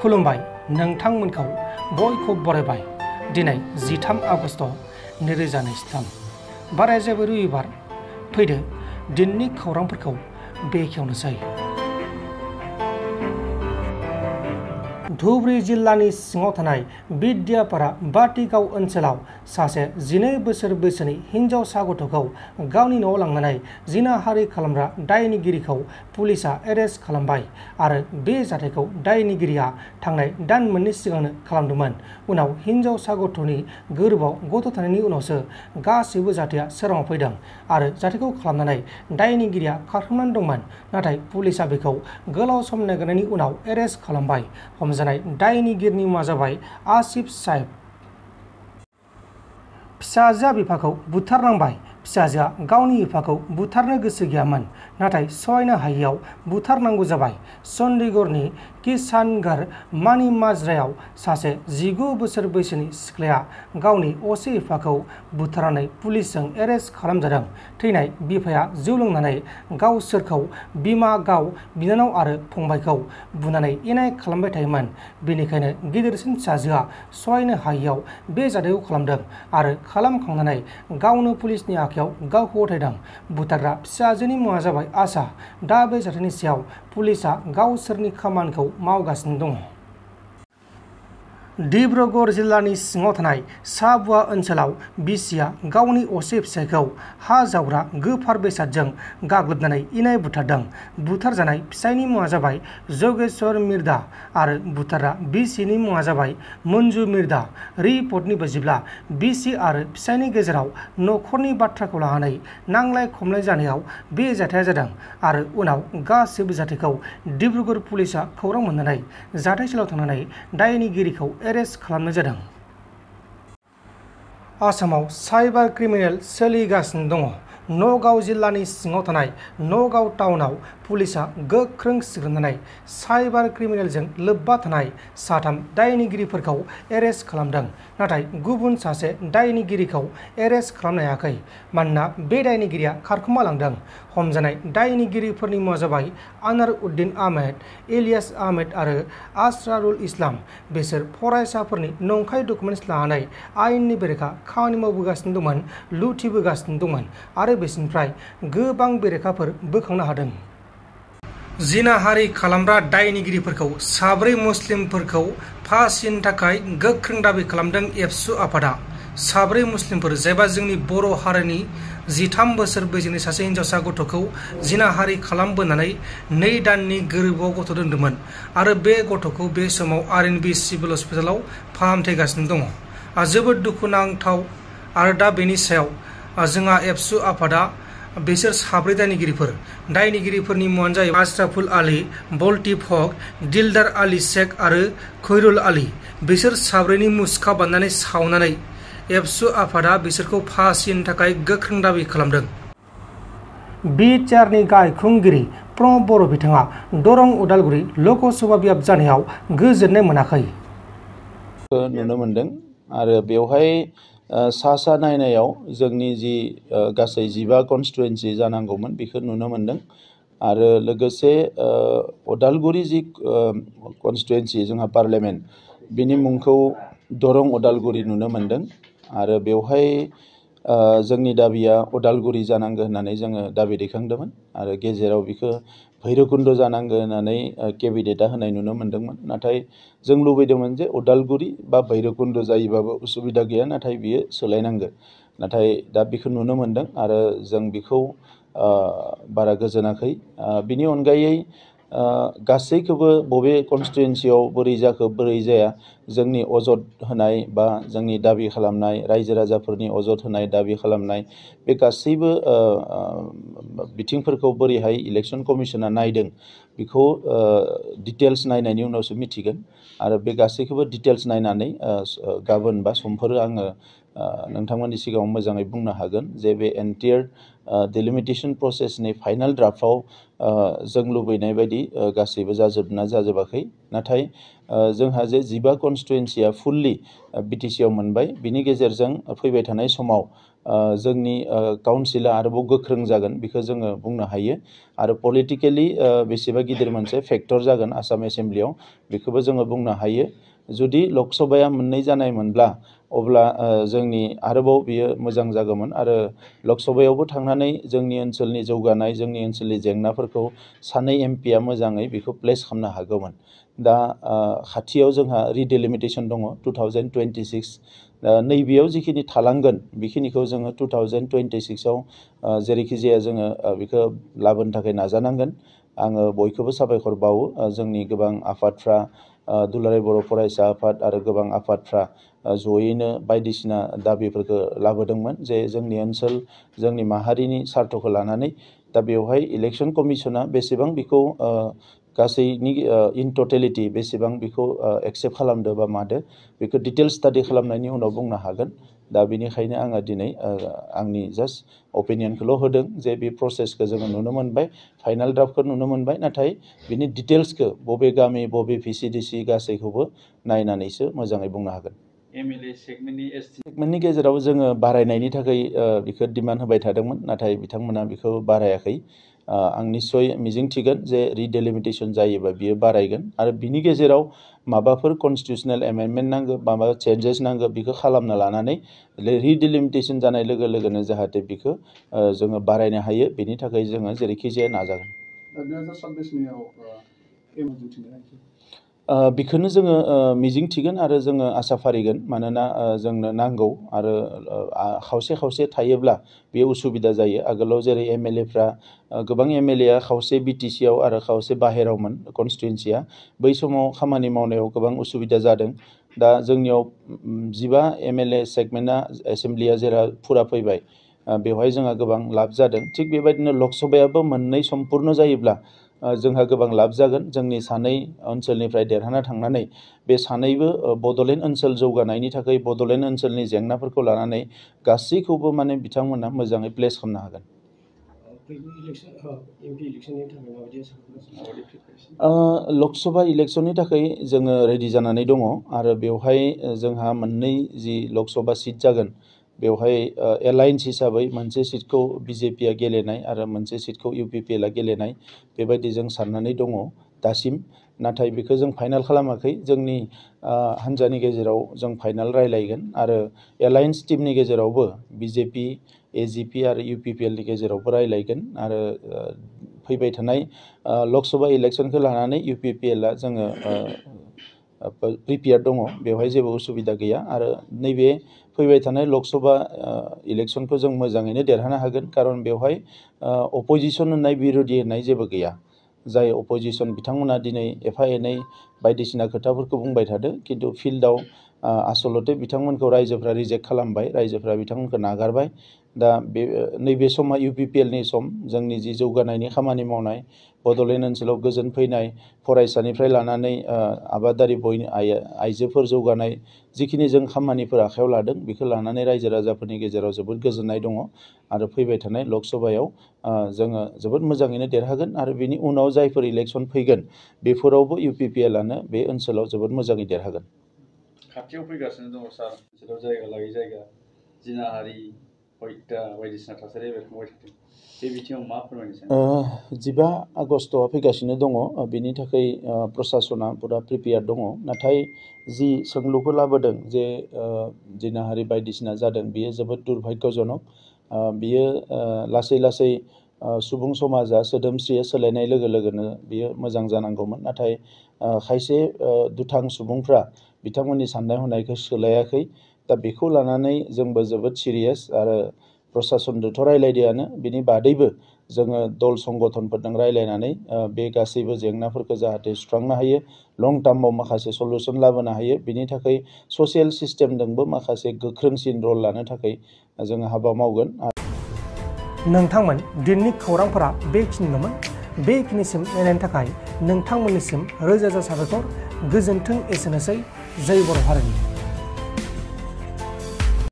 खुलुमबाय नोंथांमोनखौ बयखौ बरायबाय दिनै 13 आगस्ट 2023 बाराय जेबो रबिबार फैदो दिननि खौरांफोरखौ बेखेवनोसै। धुबुरी जिल्लानि सिङाव थानाय बिद्यापारा बाटिगाव ओनसोलाव सासे 12 बोसोर बैसोनि हिनजावसा गथ'खौ गावनि न'आव लांनानै जिनाहारि खालामग्रा दायनिगिरिखौ पुलिसआ एरेस्ट खालामबाय आरो बे जाथायखौ दायनिगिरिया थांनाय दान मोननै सिगांनो खालामदोंमोन। उनाव हिनजावसा गथ'नि गोरबोआव गथ' थानायनि उनावसो गासैबो जाथाया सोराङाव फैदों आरो जाथायखौ खालामनानै दायनिगिरिया खारखोमानानै दंमोन, नाथाय पुलिसआ बेखौ गोलाव सम नागिरनायनि उनाव एरेस्ट खालामबाय। हमजानाय दायनिगिरिनि मुङा जाबाय आसिफ साहेब। फिसाजोआ बिफाखौ बुथारनांबाय। फिसाजोआ गावनि बिफाखौ बुथारनो गोसो गैयामोन, नाथाय सहायनो हायैयाव बुथारनांगौ जाबाय। चन्डीगढ़नि किसानगढ़ मानि माजरायाव सासे 19 बोसोर बैसोनि सिख्लाया गावनि असे बिफाखौ बुथारनानै पुलिसजों एरेस्ट खालामजादों। थैनाय बिफाया जौ लोंनानै गावसोरखौ बिमा, गाव बिनानाव आरो फंबायखौ बुनानै इनाय खालामबाय थायोमोन। बेनिखायनो गिदिरसिन फिसाजोआ सहायनो हायैयाव बे जाथायखौ खालामदों आरो खालामखांनानै गावनो पुलिसनि आखायाव गावखौ गथायदों। बुथारग्रा फिसाजोनि मुङा जाबाय आशा। दा बे जाथायनि सायाव पुलिसआ गावसोरनि खामानिखौ मावगासिनो दङ। डिब्रुगड़ जिल्लानि सिङाव थानाय साबुआ ओनसोलाव बिसिया गावनि असे फिसायखौ हा जावग्रा गोफार बेसादजों गाग्लोबनानै इनाय बुथारदों। बुथारजानाय फिसायनि मुङा जाबाय जगेश्वर मिर्दा आरो बुथारग्रा बिसिनि मुङा जाबाय मन्जु मिर्दा। रिपर्टनि बायदिब्ला बिसि आरो फिसायनि गेजेराव नखरनि बाथ्राखौ लानानै नांलाय खमलाय जानायाव बे जाथाया जादों आरो उनाव गासैबो जाथायखौ डिब्रुगड़ पुलिसआ खौरां मोननानै जाथायसालियाव थांनानै दायनिगिरिखौ एरेस्ट खालामनाय जादों। आसामाव साइबार क्रिमिनेल सोलिगासिनो दङ। नगाव जिल्लानि सिङाव थानाय नगाव टाउनाव पुलिसआ गोख्रों सिग्रोमनानै साइबार क्रिमिनेलजों लोब्बा थानाय 3 दायनिगिरिफोरखौ एरेस्ट खालामदों, नाथाय गुबुन सासे दायनिगिरिखौ एरेस्ट खालामनो हायाखै मानोना बे दायनिगिरिया खारखोमालांदों। हमजानाय दायनिगिरिफोरनि मुङा जाबाय आनार उद्दिन आहमेद, इलियास आहमेद आरो आसरारुल इस्लाम। बिसोर फरायसाफोरनि नंखाय डकुमेन्टस लानानै आयेननि बेरेखा खामानि मावबोगासिनो दंमोन, लुथिबोगासिनो दंमोन आरो बिसोरनिफ्राय गोबां बेरेखाफोर बोखांनो हादों। जिनाहारि खालामग्रा दायनिगिरिफोरखौ 4 मुस्लिमफोरखौ फासिनि थाखाय गोख्रों दाबि खालामदों एबसु आफादा। 4 मुस्लिमफोर जायबा जोंनि बर' हारिनि 13 बोसोर बैसोनि सासे हिनजावसा गथ'खौ जिनाहारि खालामबोनानै 2 दाननि गोरबोआव गथ' दोनदोंमोन आरो बे गथ'खौ बे समाव आर.एन.बि सिभिल हस्पिटालाव फाहामथायगासिनो दङ। जोबोद दुखुनांथाव आरो दा बेनि सायाव जोंहा एबसु आफादा बिसोर 4 दायनिगिरिफोरनि मुङानो जाहैबाय आशराफुल आली, बलटिफ हक, दिलदार आली शेख आरो खैरुल आली। बिसोर 4नि मुसुखा बानायनानै सावनानै एबसु आफादा बिसोरखौ फासिनि थाखाय गोख्रों दाबि खालामदों। बिटिआरनि गाहाय खुंगिरि प्रमद बर' बिथाङा दरं उदालगुरि लकसभा बियाब जानायाव गोजोननाय मोनाखै। नुनो मोनदों आरो बेवहाय सा नायनायाव जोंनि जि गासै 15 कनस्टिटुवेन्सि जानांगौमोन बेखौ नुनो मोनदों आरो लोगोसे उदालगुरि जि कनस्टिटुवेन्सि जोंहा पार्लियामेन्ट बिनि मुंखौ दरं उदालगुरि नुनो मोनदों आरो बेवहाय जोंनि दाबिया उदालगुरि जानांगौ होननानै जोङो दाबि दैखांदोंमोन आरो गेजेराव बेखौ भैरबकुन्द जानांगौ होननानै केबिनेटआ होनाय नुनो मोनदोंमोन। नाथाय जों लुबैदोंमोन जे उदालगुरि बा भैरबकुन्द जायोबाबो उसुबिदा गैया, नाथाय बियो सोलायनांगौ। नाथाय दा बेखौ नुनो मोनदों आरो जों बेखौ बारा गोजोनाखै। बिनि अनगायै गासैखौबो बबे कनस्टिटुवेन्सियाव बोरै जाखो बोरै जाया जोंनि अजद होनाय बा जोंनि दाबि खालामनाय रायजो राजाफोरनि अजद होनाय दाबि खालामनाय बे गासैबो बिथिंफोरखौ बोरैहाय इलेक्सन कमिसना नायदों बेखौ डिटेल्स नायनायनि उनावसो मिथिगोन आरो बे गासैखौबो डिटेल्स नायनानै गाबोन बा समफोर आङो नोंथांमोननि सिगाङाव मोजाङै बुंनो हागोन जे बे एन्टियार डिलिमिटेसन प्रसेसनि फाइनाल ड्राफ्टआव जों लुबैनाय बायदि गासैबो जाजोबना जाजोबाखै। नाथाय जोंहा जे 15 कनस्टिटुवेन्सिया फुल्लि बिटिसिआव मोनबाय, बिनि गेजेरजों फैबाय थानाय समाव जोंनि काउन्सिला आरोबाव गोख्रों जागोन बेखौ जोङो बुंनो हायो आरो पलिटिकेलि बेसेबा गिदिर मोनसे फेक्टर जागोन आसाम एसेम्ब्लियाव बेखौबो जोङो बुंनो हायो जुदि लकसभाया मोननै जानायमोनब्ला अब्ला जोंनि आरोबाव बियो मोजां जागौमोन आरो लकसभायावबो थांनानै जोंनि ओनसोलनि जौगानाय जोंनि ओनसोलनि जेंनाफोरखौ सानै एमपिया मोजाङै बेखौ प्लेस खालामनो हागौमोन दा खाथियाव जोंहा रिडेलिमिटेसन दङ 2026 नैबेयाव जिखिनि थालांगोन बेखिनिखौ जोङो 2026आव जेरैखि जाया जोङो बेखौ लाबोनो थाखाय नाजानांगोन आङो बयखौबो साबायखर बावो जोंनि गोबां आफादफ्रा दुलाराय बर' फरायसा आफाद आरो गोबां आफादफ्रा जयैनो बायदिसिना दाबिफोरखौ लाबोदोंमोन जे जोंनि ओनसोल जोंनि माहारिनि सार्थखौ लानानै दा बेवहाय इलेक्सन कमिसना बेसेबां बेखौ गासैनि इन टटेलिटि बेसेबां बेखौ एक्सेप्ट खालामदो बा मादो बेखौ डिटेल स्टाडि खालामनायनि उनाव बुंनो हागोन दा बेनिखायनो आङो दिनै आंनि जास्ट अपिनियनखौल' होदों जे बे प्रसेसखौ जोङो नुनो मोनबाय फाइनाल ड्राफ्टखौ नुनो मोनबाय नाथाय बिनि डिटेल्सखौ बबे गामि बबे भिसिडिसि गासैखौबो नायनानैसो मोजाङै बुंनो हागोन एमएलए सेगमेन्टनि गेजेराव जोङो बारायनायनि थाखाय बेखौ डिमान्ड होबाय थादोंमोन नाथाय बिथांमोना बेखौ बारायाखै आं निस्सय मिजिंथिगोन जे रिडेलिमिटेसन जायोबा बियो बारायगोन आरो बिनि गेजेराव माबाफोर कनस्टिटिउसनेल एमेन्डमेन्ट नांगौ माबा चेन्जेस नांगौ बेखौ खालामना लानानै रिडेलिमिटेसन जानाय लोगो लोगोनो जाहाथे बेखौ जोङो बारायनो हायो बेनि थाखाय जोङो जेरैखि जाया नाजागोन 2026 बेखौनो जोङो मिजिंथिगोन आरो जोङो आसा फारिगोन मानोना जोंनो नांगौ आरो खावसे खावसे थायोब्ला बे उसुबिदा जायो आगोलाव जेरै एमएलएफ्रा गोबां एमएलएआ खावसे बिटिसिआव आरो खावसे बाहेरावमोन कनस्टिटुएन्सिया बै समाव खामानि मावनायाव गोबां उसुबिदा जादों दा जोंनियाव 15 एमएलए सेगमेन्टआ एसेम्ब्लिया जेराव फुरा फैबाय बेवहाय जोंहा गोबां लाब जादों थिग बेबायदिनो लकसभायाबो मोननै सम्पुर्ण जायोब्ला जोंहा गोबां लाब जागोन जोंनि सानै ओनसोलनिफ्राय देरहाना थांनानै बे सानैबो बड'लेण्ड ओनसोल जौगानायनि थाखाय बड'लेण्ड ओनसोलनि जेंनाफोरखौ लानानै गासैखौबो माने बिथांमोना मोजाङै प्लेस खालामनो हागोन लकसभा इलेक्सननि थाखाय जोङो रेडि जानानै दङ आरो बेवहाय जोंहा मोननै जि लकसभा सिट जागोन बेवहाय एलायन्स हिसाबै मोनसे सिटखौ बिजेपिआ गेलेनाय आरो मोनसे सिटखौ इउपिपिएलआ गेलेनाय बेबायदि जों साननानै दङ दासिम नाथाय बेखौ जों फाइनाल खालामाखै जोंनि हान्जानि गेजेराव जों फाइनाल रायलायगोन आरो एलायन्स टिमनि गेजेरावबो बिजेपि एजिपि आरो इउपिपिएलनि गेजेरावबो रायलायगोन आरो फैबाय थानाय लकसभा इलेक्सनखौ लानानै इउपिपिएलआ जोङो प्रिपेयार दङ बेवहाय जेबो उसुबिदा गैया आरो नैबे फैबाय थानाय लकसभा इलेक्सनखौ जों मोजाङैनो देरहानो हागोन खारन बेवहाय अपोजिसन होननाय बिरोधि होननाय जेबो गैया जाय अपोजिसन बिथांमोना दिनै एफा एनै बायदिसिना खोथाफोरखौ बुंबाय थादों खिन्थु फिल्डआव आसलते बिथांमोनखौ रायजोफ्रा रिजेक्ट खालामबाय रायजोफ्रा बिथांमोनखौ नागारबाय दा बे नैबे समा इउपिपिएलनि सम जोंनि जि जौगानायनि खामानि मावनाय बड'लेण्ड ओनसोलाव गोजोन फैनाय फरायसानिफ्राय लानानै आबादारि आइजोफोर जौगानाय जिखिनि जों खामानिफोर आखायाव लादों बेखौ लानानै रायजो राजाफोरनि गेजेराव जोबोद गोजोननाय दङ आरो फैबाय थानाय लकसभायाव जोङो जोबोद मोजाङैनो देरहागोन आरो बेनि उनाव जायफोर इलेक्सन फैगोन बेफोरावबो इउपिपिएलआनो बे ओनसोलाव जोबोद मोजाङै देरहागोन खाथियाव फैगासिनो दङ सार ओनसोलाव जायगा लायै जायगा जिनाहारि हत्या बायदिसिना थासारिया बेरखांबाय थादों बे बिथिङाव मा फोरमायनो सानो 15 आगस्टआ फैगासिनो दङ बेनि थाखाय प्रसासना पुरा प्रिपेयार दङ नाथाय जि सोंलुखौ लाबोदों जे जिनाहारि बायदिसिना जादों बियो जोबोद दुर्भाग्यजनक बियो लासै लासै सुबुं समाजा सोदोमस्रिया सोलायनाय लोगो लोगोनो बियो मोजां जानांगौमोन नाथाय खायसे दुथां सुबुंफ्रा बिथांमोननि साननाय हनायखौ सोलायाखै दा बेखौ लानानै जोंबो जोबोद सिरियास आरो प्रसासनजोंथ' रायलायदोंआनो बिनि बादैबो जोङो दल संगठनफोरजों रायलायनानै बे गासैबो जेंनाफोरखौ जाहाथे सुस्रांनो हायो लं टार्माव माखासे सल्युसन लाबोनो हायो बिनि थाखाय ससियेल सिस्टेमजोंबो माखासे गोख्रोंसिन रल लानो थाखाय जोङो हाबा मावगोन नोंथांमोन दिननि खौरांफोरा बेखिनिल'मोन बेखिनिसिम नायनायनि थाखाय नोंथांमोननिसिम रोजा रोजा साबायखर गोजोन्थों एसेनोसै जय बर' हारिनि